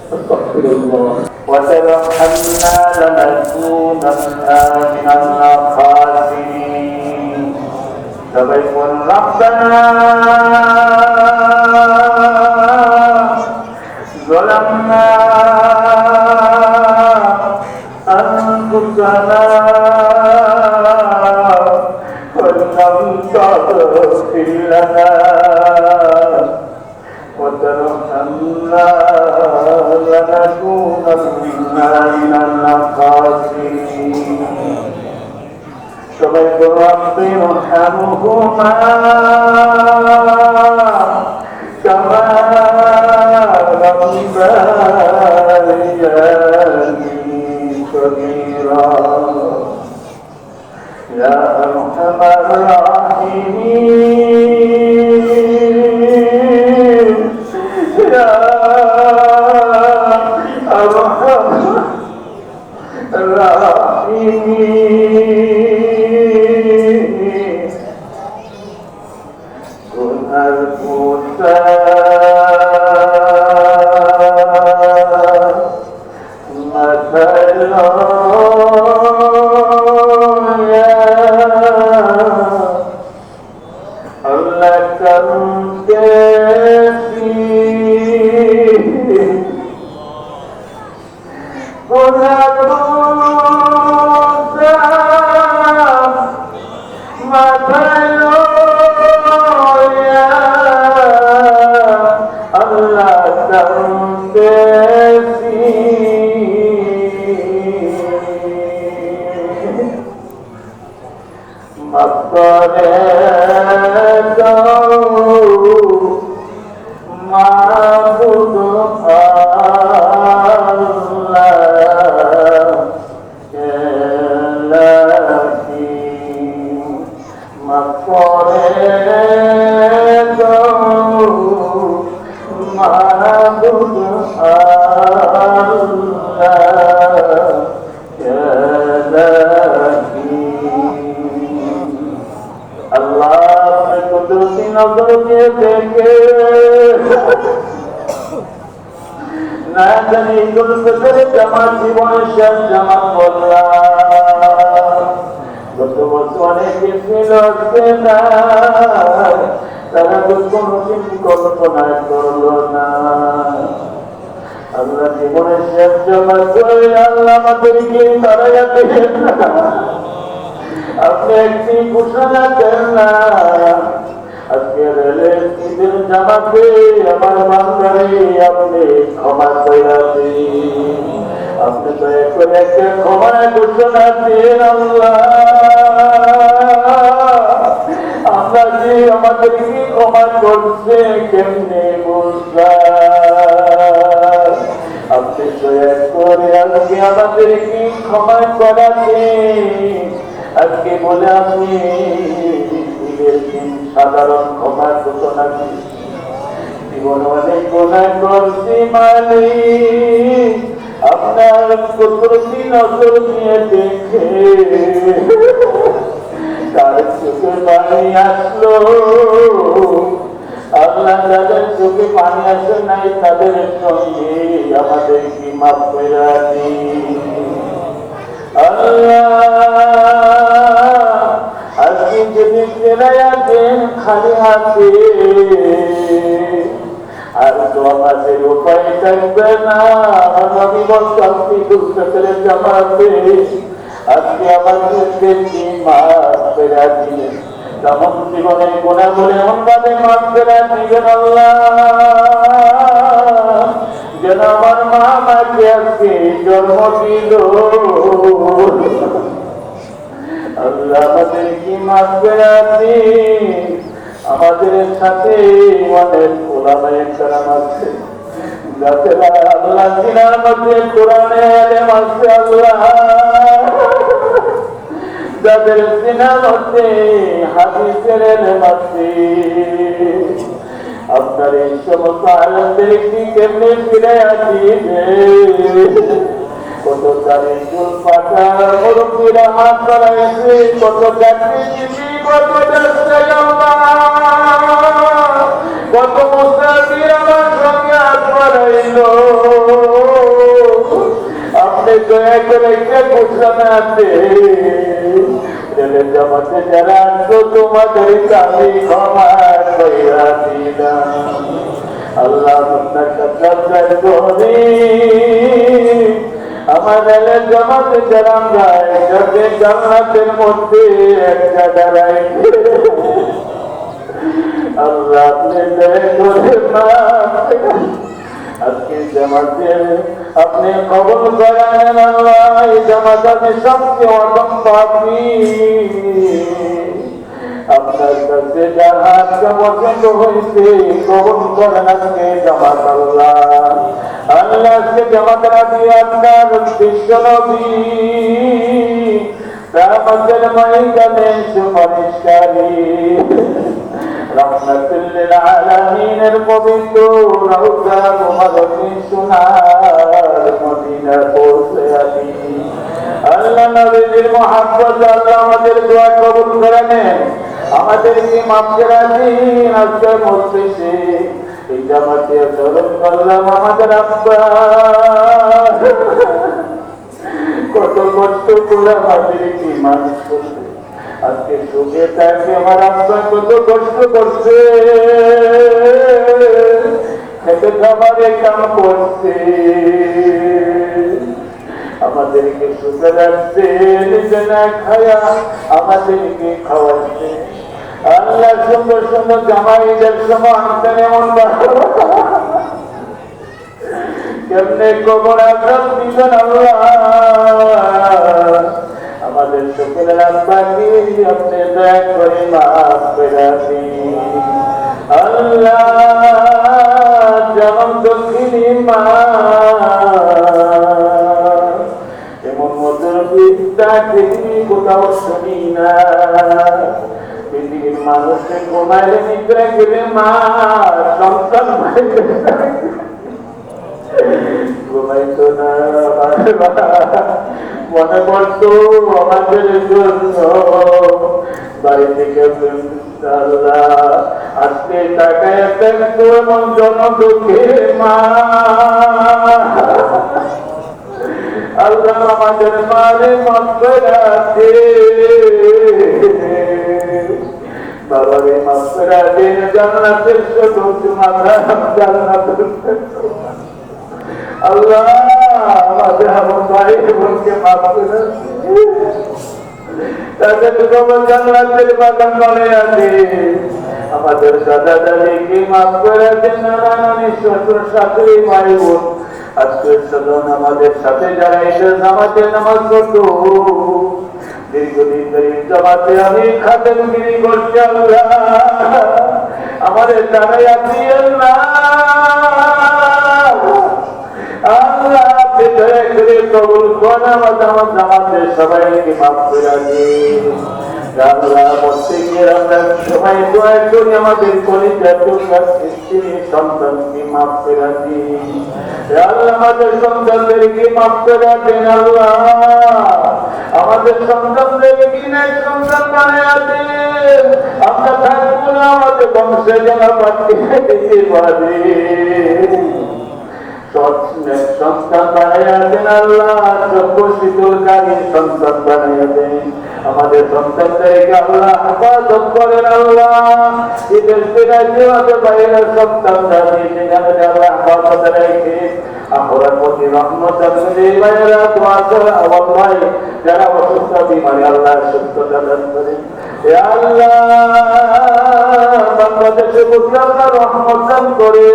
أستغفر الله وترحمنا لنكونن من الخاسرين فبيقول ربنا ظلمنا أنفسنا وإن لم تغفر لنا وترحمنا لنكونن من الخاسرين سبحان رب ارحمهما كما ربياني صغيرا يا أرحم الراحمين يا أرحم الراحمين كن الموتى مثلا আপনি একটি ঘোষণা দেন না আজকে রেলের ঈদের জামাতে আমার বান্দারে আপনি ক্ষমা কইরা দিন আপনি দয়া করে একটা ক্ষমার ঘোষণা দিন আল্লাহ আমরা যে আমাদেরকে ক্ষমা করছে কেমনে বুঝলাম আপনি দয়া করে আজকে আমাদেরকে ক্ষমা করা দিন আজকে বলে আপনি সাধারণ ক্ষমার ঘোষণা দিন জীবন অনেক গুনাহ করছি মালিক আপনার কুদরতি নজর নিয়ে দেখে তার চোখে পানি আসলো আল্লাহ যাদের চোখে পানি আসে নাই তাদের সঙ্গে আমাদের কি মাফ করে দিন আল্লাহ আজকে যদি ফেরাইয়া দেন খালি হাতে আর তো আমাদের উপায় থাকবে না নবী বলতে দুঃখের জামাতে আজকে আমাদেরকে কি মাফ করে দিলেন যেমন জীবনে গুনাহ বলে এমন ভাবে মাফ করে দিবেন আল্লাহ যেন আমার মা আমাকে আজকে জন্ম দিল আল্লাহ আমাদের কি মাফ করে দিন আমাদের সাথে অনেক ওলামায়ে কেরাম আছে যারা আল্লাহ দিনের মধ্যে কোরআনে ইলম আছে আল্লাহ যাদের দিনের মধ্যে হাদিসের ইলম আছে আপনার এই সমস্ত আলেমদের কি কেমনে ফিরে আসি কত তারিখ চুল পাতা মুরব্বীরা হাত বাড়াইছে কত চাকরিজীবী কত কত মুসাফির আমার সঙ্গে হাত বাড়াইল দয়া করে একটা ঘোষণা আছে, রেলের জামাতে যারা আসতো তোমাদেরকে আমি ক্ষমা কইরা দিলাম। আল্লাহ আপনার কাছে করি আমার রেলের জামাতে যারা আমরা একসাথে জান্নাতের মধ্যে একটা দাঁড়াই। আল্লাহ আপনি দয়া করে আজকে জামাতে আপনি কবুল করেন আল্লাহ। এই জামাত আমি সবচেয়ে অদম পাপী, আপনার কাছে যার হাতটা পছন্দ হয়েছে কবুল করেন আজকে জামাত আল্লাহ। আল্লাহ আজকে জামাতরা দিয়ে আপনার বিশ্ব নবী আমাদের ময়দানে সুপারিশকারী রহমাতুল্লিল আলামিনের পবিত্র রওজা মুবারকে সোনার মদিনা পৌঁছে আছি। আল্লাহ নবীর মহব্বত আল্লাহ আমাদের দোয়া কবুল করে নেন, আমাদেরকে মাফ করে দিন। আজকে মজলিসে এই জামাতে স্মরণ করলাম আমাদের আব্বা, কত কষ্ট করে আমাদেরকে মানুষ করছে। আজকে সুখে থাকে আমার আব্বা কত কষ্ট করছে, খেতে খাবারে কাম করছে, আমাদেরকে সুখে রাখছে, নিজে না খায়া আমাদেরকে খাওয়াচ্ছে। আল্লাহ সুন্দর সুন্দর জামাইদের সময় আনতেন এমন কেমনে কবর আজাব দিবেন আল্লাহ। আমাদের সকলের আব্বাকে আপনি দয়া করে মাফ করে দিন আল্লাহ। যেমন দক্ষিণী মা এমন মধুর বিদ্যা পৃথিবী কোথাও শুনি না। পৃথিবীর মানুষকে ঘুমাইলে নিদ্রা গেলে মা সন্তান ঘুমাইতো না, মনে পড়তো আমাদের জন্য বাড়ি থেকে আজকে টাকায় থাকতো এমন জনদুঃখে মা। আল্লাহ আমাদের মারে মত রাখে, বাবারে মাফ করে দিন, জান্নাতের সবুজ মাথা জান্নাতের। আল্লাহ আমাদের আমার ভাই বোনকে মাফ করে তাদের কবর জান্নাতের বাগান বলে আছে। আমাদের দাদা দাদিকে মাফ করে দেন, নানা নানি শ্বশুর শাশুড়ি ভাই বোন আজকের সাধন আমাদের সাথে যারা এসে নামাজের নামাজ পড়তো দীর্ঘদিন ধরে জামাতে আমি খাদেমগিরি করছি। আল্লাহ আমাদের দাঁড়াই আছি আল্লাহ, আল্লাহ আপনি দয়া করে কবুল করেন আমার জামাতের সবাইকে মাফ করে দিন। আল্লাহ মরতে গিয়ে আমরা সবাই দয়া করি আমাদের কলিজার টুকরা স্ত্রী সন্তানকে মাফ করে দিন। আল্লাহ আমাদের সন্তানদেরকে মাফ করে দেন। আল্লাহ আমাদের সন্তানদেরকে নেক সন্তান বানায়া দেন, আমরা থাকবো না আমাদের বংশে যেন পাঠিয়ে দিতে পারে। সন্তান বানাইয়া দেন আল্লাহ, সভ্য শীতলকারী সন্তান বানাইয়া দেন। আমাদের সন্তানদেরকে আল্লাহ হেফাজত করেন আল্লাহ। ঈদের রাজ্যে বাইরে সন্তানরা আল্লাহ হেফাজত রেখে আমরা প্রতি রহমত বাইরা দোয়া করে আমার ভাই যারা অসুস্থ বিমারি আল্লাহ সুস্থতা দান করেন। আল্লাহ বাংলাদেশে প্রতি আল্লাহ রহমত দান করে,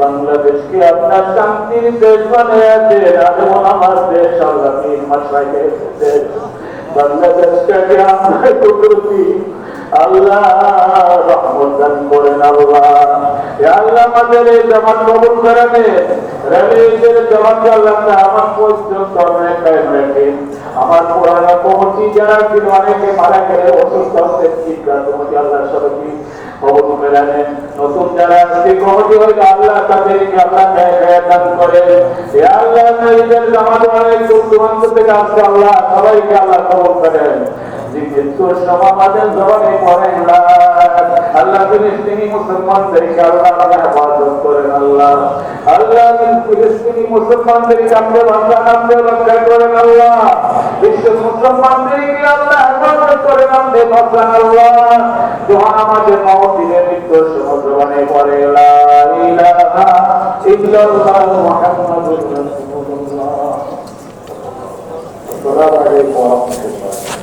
বাংলাদেশকে আপনার শান্তির দেশ বানিয়ে দেন। এমন আমার দেশ আল্লাহ বাংলাদেশটাকে আমরা করছি আল্লাহ রহমত দান করেন। আল্লাহ আল্লাহ আমাদের এই জামাত কবুল করে নেন, রেলের জামাত আল্লাহ আমার পর্যন্ত কায়েম রাখেন। আমার পুরানো কমিটি যারা ছিল অনেকে মারা গেলে অসুস্থ আল্লাহ সবাইকে কবুল করে নেন। নতুন যারা আসছে কমিটি হইলে আল্লাহ তাদেরকে আল্লাহ দান করেন। আল্লাহ নিজের জামাত অনেক দূর দূরান্ত থেকে আসছে আল্লাহ সবাইকে আল্লাহ কবুল করেন। আমাদের জবানে পড়েন আল্লাহ ফিলিস্তিনি মুসলমানদেরকে আল্লাহ হেফাজত করেন আল্লাহ। আল্লাহ ফিলিস্তিনি মুসলমানদেরকে আপনি রক্ষা করেন আল্লাহ। বিশ্বের মুসলমানদেরকে আল্লাহ হেফাজত করেন, আপনি বাঁচান আল্লাহ। যখন আমাদের মওতিনের মৃত্যুর সমুদ্রবাণী পড়ে লা ইলাহা ইল্লাল্লাহ মুহাম্মাদুর রাসূলুল্লাহ। আসসালামু আলাইকুম ওয়া রাহমাতুল্লাহ।